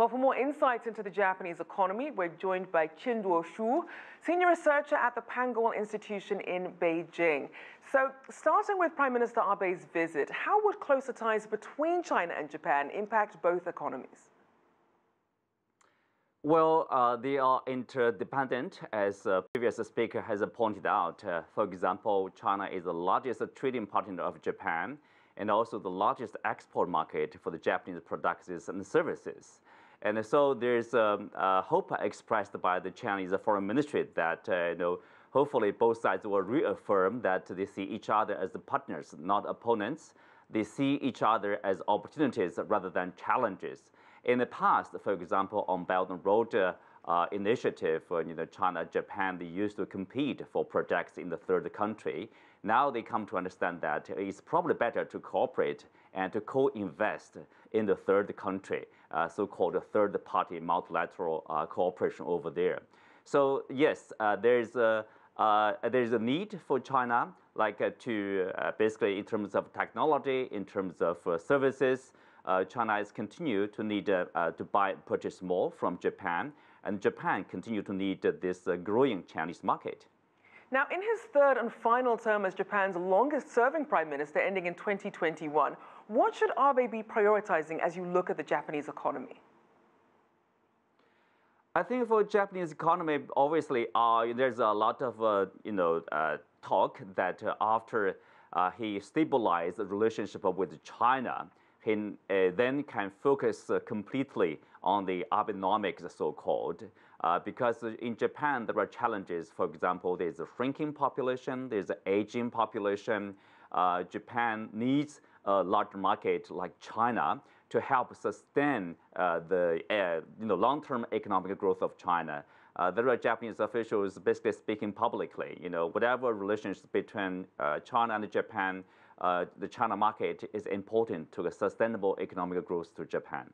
Well, for more insights into the Japanese economy, we're joined by Qinduo Xu, senior researcher at the Pangoal Institution in Beijing. So, starting with Prime Minister Abe's visit, how would closer ties between China and Japan impact both economies? Well, they are interdependent, as the previous speaker has pointed out. For example, China is the largest trading partner of Japan and also the largest export market for the Japanese products and services. And so there's hope expressed by the Chinese Foreign Ministry that hopefully both sides will reaffirm that they see each other as partners, not opponents. They see each other as opportunities rather than challenges. In the past, for example, on Belt and Road Initiative, China, Japan, they used to compete for projects in the third country. Now they come to understand that it's probably better to cooperate and to co-invest in the third country, so-called third-party multilateral cooperation over there. So yes, there's a need for China, to basically in terms of technology, in terms of services. China is continue to need to purchase more from Japan, and Japan continue to need this growing Chinese market. Now, in his third and final term as Japan's longest-serving prime minister, ending in 2021, what should Abe be prioritizing as you look at the Japanese economy? I think for Japanese economy, obviously, there's a lot of talk that after he stabilized the relationship with China, he then can focus completely on the Abenomics, so-called, because in Japan there are challenges. For example, there's a shrinking population, there's an aging population. Japan needs a large market like China to help sustain the long-term economic growth of China. There are Japanese officials basically speaking publicly. Whatever relations between China and Japan, the China market is important to the sustainable economic growth to Japan.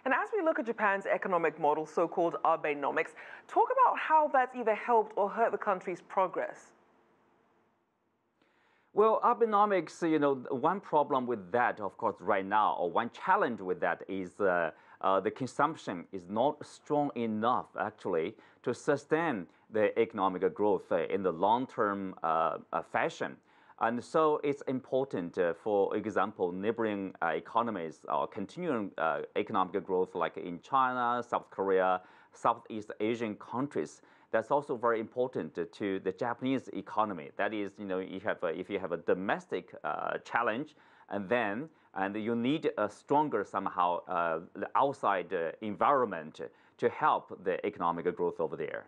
And as we look at Japan's economic model, so-called Abenomics, talk about how that's either helped or hurt the country's progress. Well, Abenomics, one problem with that, of course, right now, or one challenge with that is the consumption is not strong enough, actually, to sustain the economic growth in the long-term fashion. And so it's important, for example, neighboring economies or continuing economic growth like in China, South Korea, Southeast Asian countries. That's also very important to the Japanese economy. That is, if you have a domestic challenge, and you need a stronger somehow the outside environment to help the economic growth over there.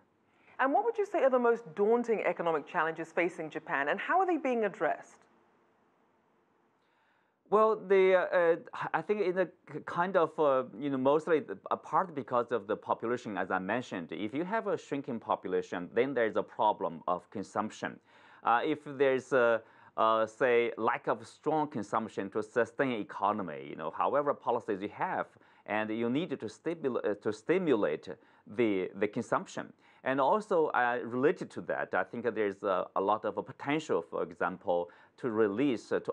And what would you say are the most daunting economic challenges facing Japan, and how are they being addressed? Well, I think in a kind of, mostly a part because of the population, as I mentioned. If you have a shrinking population, then there's a problem of consumption. If there's say, lack of strong consumption to sustain economy, however policies you have, and you need to stimulate the consumption. And also related to that, I think there's a lot of potential, for example, to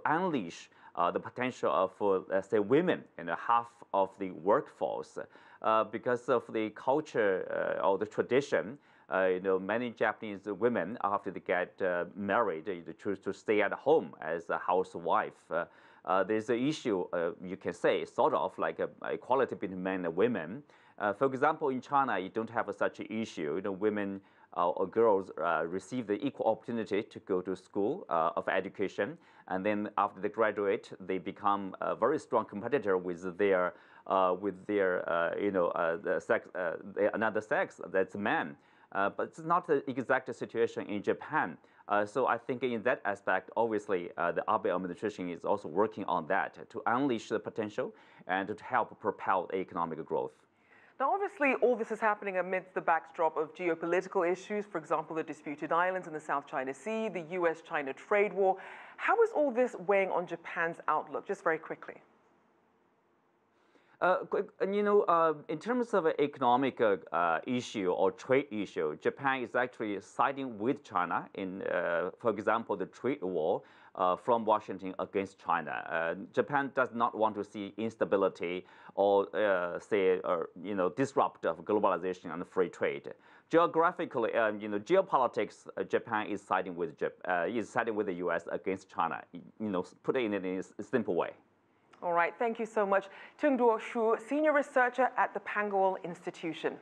unleash the potential of, let's say, women in half of the workforce. Because of the culture or the tradition, many Japanese women, after they get married, they choose to stay at home as a housewife. There's an issue, you can say, sort of like equality between men and women. For example, in China, you don't have such an issue. Women or girls receive the equal opportunity to go to school of education, and then after they graduate, they become a very strong competitor with their another sex, that's men. But it's not the exact situation in Japan. So I think in that aspect, obviously, the Abe administration is also working on that to unleash the potential and to help propel economic growth. Now, obviously, all this is happening amidst the backdrop of geopolitical issues, for example, the disputed islands in the South China Sea, the US-China trade war. How is all this weighing on Japan's outlook? Just very quickly. In terms of an economic issue or trade issue, Japan is actually siding with China in, for example, the trade war. from Washington against China. Japan does not want to see instability or disrupt of globalization and free trade. Geographically, geopolitics, Japan is siding with the U.S. against China. Put it in a simple way. All right, thank you so much, Qinduo Xu, senior researcher at the Pangoal Institution.